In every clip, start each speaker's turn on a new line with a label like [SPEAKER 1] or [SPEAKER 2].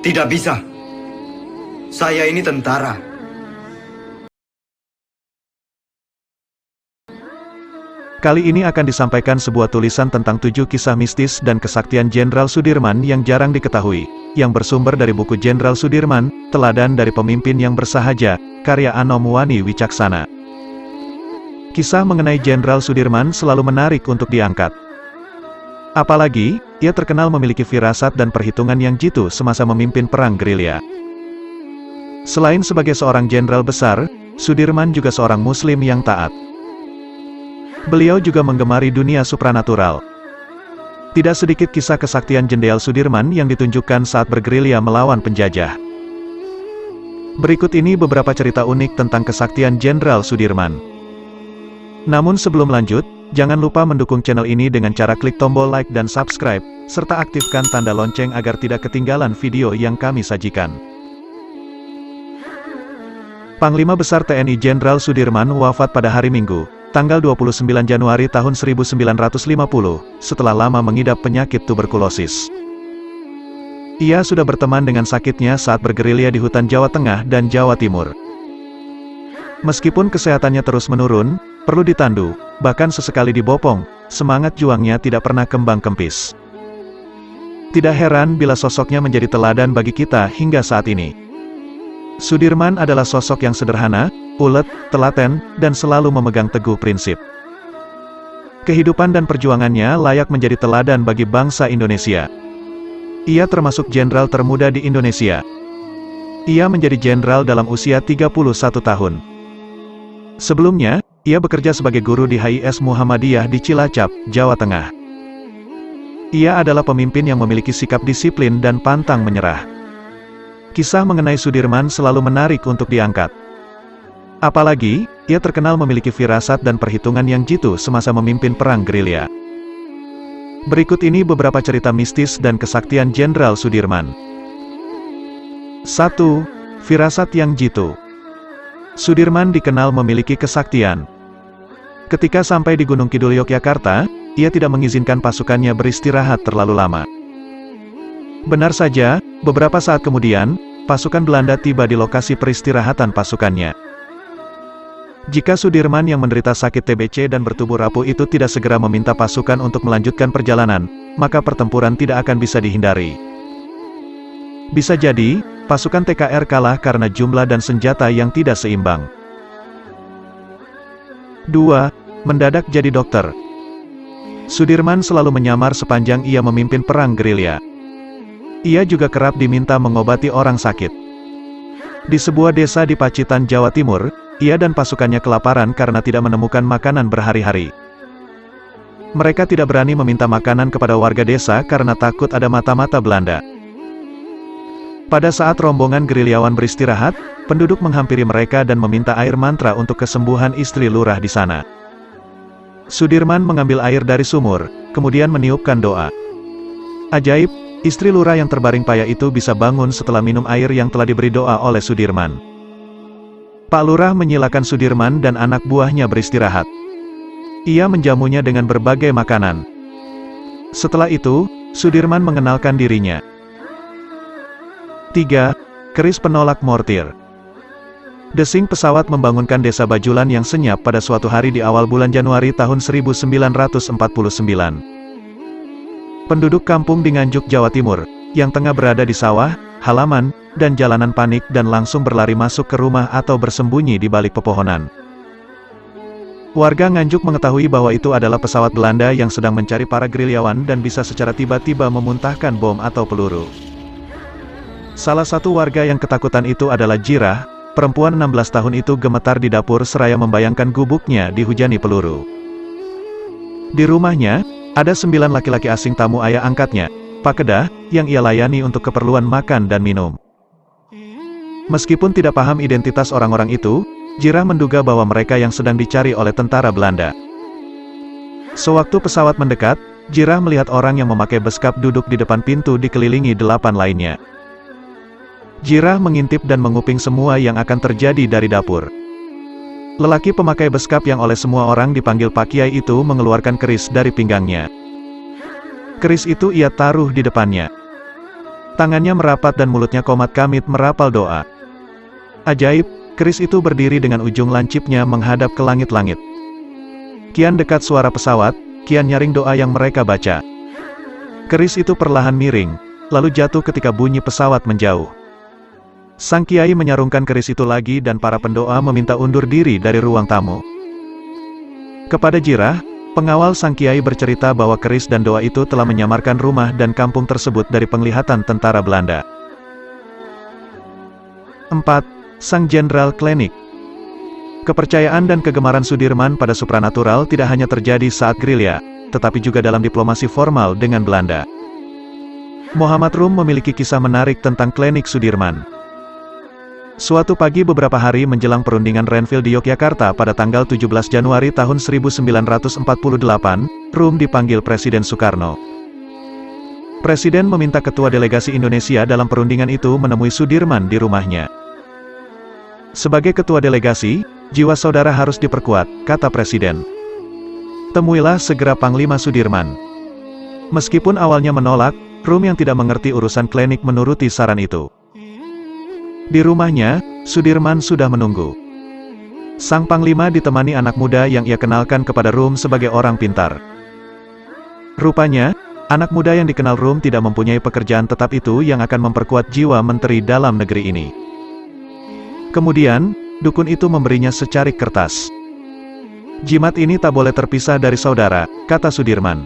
[SPEAKER 1] Tidak bisa. Saya ini tentara.
[SPEAKER 2] Kali ini akan disampaikan sebuah tulisan tentang 7 kisah mistis dan kesaktian Jenderal Sudirman yang jarang diketahui, yang bersumber dari buku Jenderal Sudirman, Teladan dari Pemimpin yang Bersahaja, karya Anom Wani Wicaksana. Kisah mengenai Jenderal Sudirman selalu menarik untuk diangkat. Apalagi, ia terkenal memiliki firasat dan perhitungan yang jitu semasa memimpin perang gerilya. Selain sebagai seorang jenderal besar, Sudirman juga seorang muslim yang taat. Beliau juga menggemari dunia supranatural. Tidak sedikit kisah kesaktian Jenderal Sudirman yang ditunjukkan saat bergerilya melawan penjajah. Berikut ini beberapa cerita unik tentang kesaktian Jenderal Sudirman. Namun sebelum lanjut, jangan lupa mendukung channel ini dengan cara klik tombol like dan subscribe, serta aktifkan tanda lonceng agar tidak ketinggalan video yang kami sajikan. Panglima Besar TNI Jenderal Sudirman wafat pada hari Minggu, tanggal 29 Januari tahun 1950, setelah lama mengidap penyakit tuberkulosis. Ia sudah berteman dengan sakitnya saat bergerilya di hutan Jawa Tengah dan Jawa Timur. Meskipun kesehatannya terus menurun, perlu ditandu, bahkan sesekali dibopong, semangat juangnya tidak pernah kembang kempis. Tidak heran bila sosoknya menjadi teladan bagi kita hingga saat ini. Sudirman adalah sosok yang sederhana, ulet, telaten, dan selalu memegang teguh prinsip. Kehidupan dan perjuangannya layak menjadi teladan bagi bangsa Indonesia. Ia termasuk jenderal termuda di Indonesia. Ia menjadi jenderal dalam usia 31 tahun. Sebelumnya, ia bekerja sebagai guru di HIS Muhammadiyah di Cilacap, Jawa Tengah. Ia adalah pemimpin yang memiliki sikap disiplin dan pantang menyerah. Kisah mengenai Sudirman selalu menarik untuk diangkat. Apalagi, ia terkenal memiliki firasat dan perhitungan yang jitu semasa memimpin perang gerilya. Berikut ini beberapa cerita mistis dan kesaktian Jenderal Sudirman. 1. Firasat yang jitu. Sudirman dikenal memiliki kesaktian. Ketika sampai di Gunung Kidul Yogyakarta, ia tidak mengizinkan pasukannya beristirahat terlalu lama. Benar saja, beberapa saat kemudian, pasukan Belanda tiba di lokasi peristirahatan pasukannya. Jika Sudirman yang menderita sakit TBC dan bertubuh rapuh itu tidak segera meminta pasukan untuk melanjutkan perjalanan, maka pertempuran tidak akan bisa dihindari. Bisa jadi, pasukan TKR kalah karena jumlah dan senjata yang tidak seimbang. 2. Mendadak jadi dokter. Sudirman selalu menyamar sepanjang ia memimpin perang gerilya. Ia juga kerap diminta mengobati orang sakit. Di sebuah desa di Pacitan, Jawa Timur, ia dan pasukannya kelaparan karena tidak menemukan makanan berhari-hari. Mereka tidak berani meminta makanan kepada warga desa karena takut ada mata-mata Belanda. Pada saat rombongan gerilyawan beristirahat, penduduk menghampiri mereka dan meminta air mantra untuk kesembuhan istri lurah di sana. Sudirman mengambil air dari sumur, kemudian meniupkan doa. Ajaib! Istri lurah yang terbaring payah itu bisa bangun setelah minum air yang telah diberi doa oleh Sudirman. Pak Lurah menyilakan Sudirman dan anak buahnya beristirahat. Ia menjamunya dengan berbagai makanan. Setelah itu, Sudirman mengenalkan dirinya. 3. Keris penolak mortir. Desing pesawat membangunkan desa Bajulan yang senyap pada suatu hari di awal bulan Januari tahun 1949. Penduduk kampung di Nganjuk, Jawa Timur, yang tengah berada di sawah, halaman, dan jalanan panik dan langsung berlari masuk ke rumah atau bersembunyi di balik pepohonan. Warga Nganjuk mengetahui bahwa itu adalah pesawat Belanda yang sedang mencari para gerilyawan dan bisa secara tiba-tiba memuntahkan bom atau peluru. Salah satu warga yang ketakutan itu adalah Jirah, perempuan 16 tahun itu gemetar di dapur seraya membayangkan gubuknya dihujani peluru. Di rumahnya, ada 9 laki-laki asing tamu ayah angkatnya, Pak Kedah, yang ia layani untuk keperluan makan dan minum. Meskipun tidak paham identitas orang-orang itu, Jirah menduga bahwa mereka yang sedang dicari oleh tentara Belanda. Sewaktu pesawat mendekat, Jirah melihat orang yang memakai beskap duduk di depan pintu dikelilingi 8 lainnya. Jirah mengintip dan menguping semua yang akan terjadi dari dapur. Lelaki pemakai beskap yang oleh semua orang dipanggil Pak Kiai itu mengeluarkan keris dari pinggangnya. Keris itu ia taruh di depannya. Tangannya merapat dan mulutnya komat kamit merapal doa. Ajaib, keris itu berdiri dengan ujung lancipnya menghadap ke langit-langit. Kian dekat suara pesawat, kian nyaring doa yang mereka baca. Keris itu perlahan miring, lalu jatuh ketika bunyi pesawat menjauh. Sang kiai menyarungkan keris itu lagi dan para pendoa meminta undur diri dari ruang tamu. Kepada Jirah, pengawal sang kiai bercerita bahwa keris dan doa itu telah menyamarkan rumah dan kampung tersebut dari penglihatan tentara Belanda. 4. Sang Jenderal Klenik. Kepercayaan dan kegemaran Sudirman pada supranatural tidak hanya terjadi saat gerilya, tetapi juga dalam diplomasi formal dengan Belanda. Muhammad Rum memiliki kisah menarik tentang Klenik Sudirman. Suatu pagi beberapa hari menjelang perundingan Renville di Yogyakarta pada tanggal 17 Januari tahun 1948, Rum dipanggil Presiden Soekarno. Presiden meminta ketua delegasi Indonesia dalam perundingan itu menemui Sudirman di rumahnya. Sebagai ketua delegasi, jiwa saudara harus diperkuat, kata Presiden. Temuilah segera Panglima Sudirman. Meskipun awalnya menolak, Rum yang tidak mengerti urusan Klenik menuruti saran itu. Di rumahnya, Sudirman sudah menunggu. Sang Panglima ditemani anak muda yang ia kenalkan kepada Rum sebagai orang pintar. Rupanya, anak muda yang dikenal Rum tidak mempunyai pekerjaan tetap itu yang akan memperkuat jiwa menteri dalam negeri ini. Kemudian, dukun itu memberinya secarik kertas. Jimat ini tak boleh terpisah dari saudara, kata Sudirman.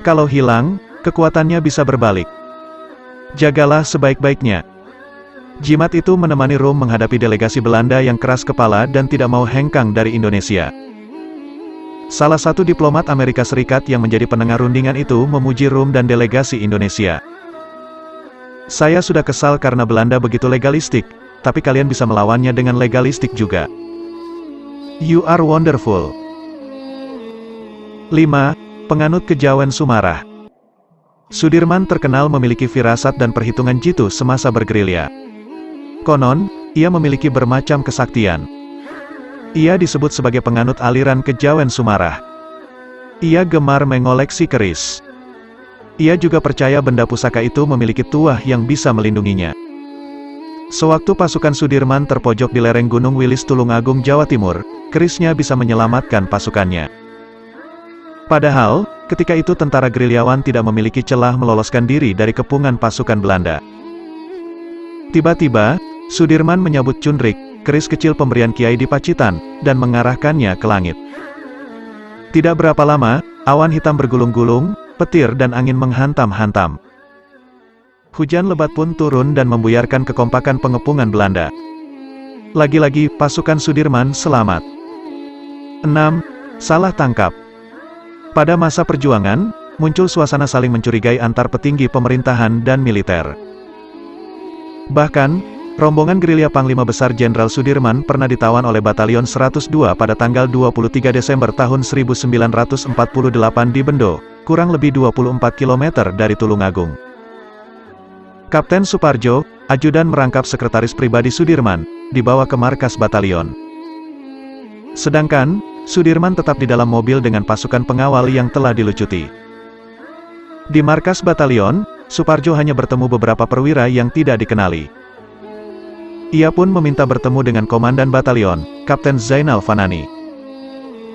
[SPEAKER 2] Kalau hilang, kekuatannya bisa berbalik. Jagalah sebaik-baiknya. Jimat itu menemani Rum menghadapi delegasi Belanda yang keras kepala dan tidak mau hengkang dari Indonesia. Salah satu diplomat Amerika Serikat yang menjadi penengah rundingan itu memuji Rum dan delegasi Indonesia. Saya sudah kesal karena Belanda begitu legalistik, tapi kalian bisa melawannya dengan legalistik juga. You are wonderful. 5. Penganut kejawen Sumarah. Sudirman terkenal memiliki firasat dan perhitungan jitu semasa bergerilya. Konon, ia memiliki bermacam kesaktian. Ia disebut sebagai penganut aliran kejawen Sumarah. Ia gemar mengoleksi keris. Ia juga percaya benda pusaka itu memiliki tuah yang bisa melindunginya. Sewaktu pasukan Sudirman terpojok di lereng Gunung Wilis Tulungagung, Jawa Timur, kerisnya bisa menyelamatkan pasukannya. Padahal, ketika itu tentara gerilyawan tidak memiliki celah meloloskan diri dari kepungan pasukan Belanda. Tiba-tiba, Sudirman menyabut cundrik, keris kecil pemberian Kiai di Pacitan, dan mengarahkannya ke langit. Tidak berapa lama, awan hitam bergulung-gulung, petir dan angin menghantam-hantam. Hujan lebat pun turun dan membuyarkan kekompakan pengepungan Belanda. Lagi-lagi, pasukan Sudirman selamat. 6. Salah tangkap. Pada masa perjuangan, muncul suasana saling mencurigai antar petinggi pemerintahan dan militer. Bahkan, rombongan gerilya Panglima Besar Jenderal Sudirman pernah ditawan oleh Batalion 102 pada tanggal 23 Desember tahun 1948 di Bendo, kurang lebih 24 km dari Tulungagung. Kapten Suparjo, ajudan merangkap sekretaris pribadi Sudirman, dibawa ke markas batalion. Sedangkan, Sudirman tetap di dalam mobil dengan pasukan pengawal yang telah dilucuti. Di markas batalion, Suparjo hanya bertemu beberapa perwira yang tidak dikenali. Ia pun meminta bertemu dengan komandan batalion, Kapten Zainal Fanani.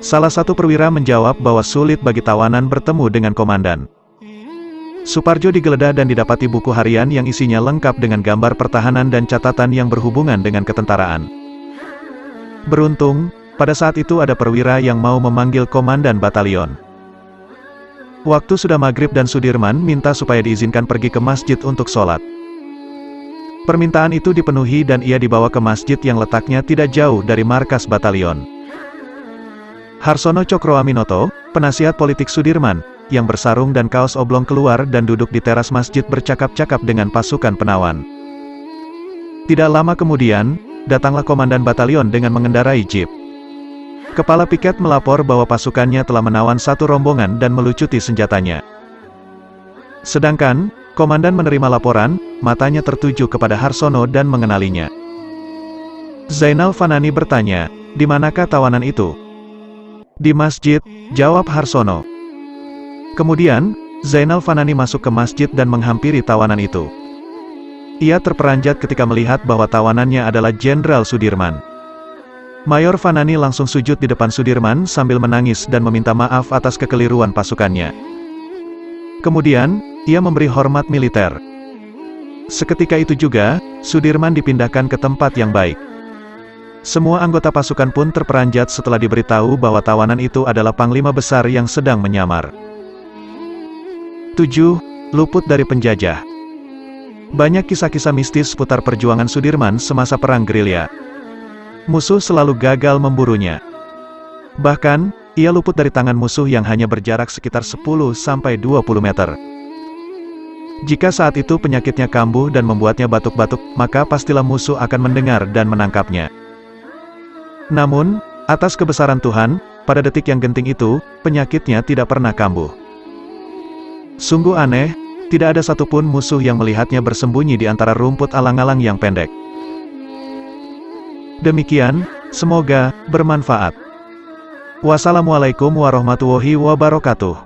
[SPEAKER 2] Salah satu perwira menjawab bahwa sulit bagi tawanan bertemu dengan komandan. Suparjo digeledah dan didapati buku harian yang isinya lengkap dengan gambar pertahanan dan catatan yang berhubungan dengan ketentaraan. Beruntung, pada saat itu ada perwira yang mau memanggil komandan batalion. Waktu sudah maghrib dan Sudirman minta supaya diizinkan pergi ke masjid untuk sholat. Permintaan itu dipenuhi dan ia dibawa ke masjid yang letaknya tidak jauh dari markas batalion. Harsono Cokroaminoto, penasihat politik Sudirman, yang bersarung dan kaos oblong keluar dan duduk di teras masjid bercakap-cakap dengan pasukan penawan. Tidak lama kemudian, datanglah komandan batalion dengan mengendarai jeep. Kepala piket melapor bahwa pasukannya telah menawan satu rombongan dan melucuti senjatanya. Sedangkan, komandan menerima laporan, matanya tertuju kepada Harsono dan mengenalinya. Zainal Fanani bertanya, "Di manakah tawanan itu?" "Di masjid," jawab Harsono. Kemudian, Zainal Fanani masuk ke masjid dan menghampiri tawanan itu. Ia terperanjat ketika melihat bahwa tawanannya adalah Jenderal Sudirman. Mayor Fanani langsung sujud di depan Sudirman sambil menangis dan meminta maaf atas kekeliruan pasukannya. Kemudian, ia memberi hormat militer. Seketika itu juga, Sudirman dipindahkan ke tempat yang baik. Semua anggota pasukan pun terperanjat setelah diberitahu bahwa tawanan itu adalah panglima besar yang sedang menyamar. 7. Luput dari penjajah. Banyak kisah-kisah mistis seputar perjuangan Sudirman semasa perang gerilya. Musuh selalu gagal memburunya. Bahkan, ia luput dari tangan musuh yang hanya berjarak sekitar 10-20 meter. Jika saat itu penyakitnya kambuh dan membuatnya batuk-batuk, maka pastilah musuh akan mendengar dan menangkapnya. Namun, atas kebesaran Tuhan, pada detik yang genting itu, penyakitnya tidak pernah kambuh. Sungguh aneh, tidak ada satupun musuh yang melihatnya bersembunyi di antara rumput alang-alang yang pendek. Demikian, semoga bermanfaat. Wassalamualaikum warahmatullahi wabarakatuh.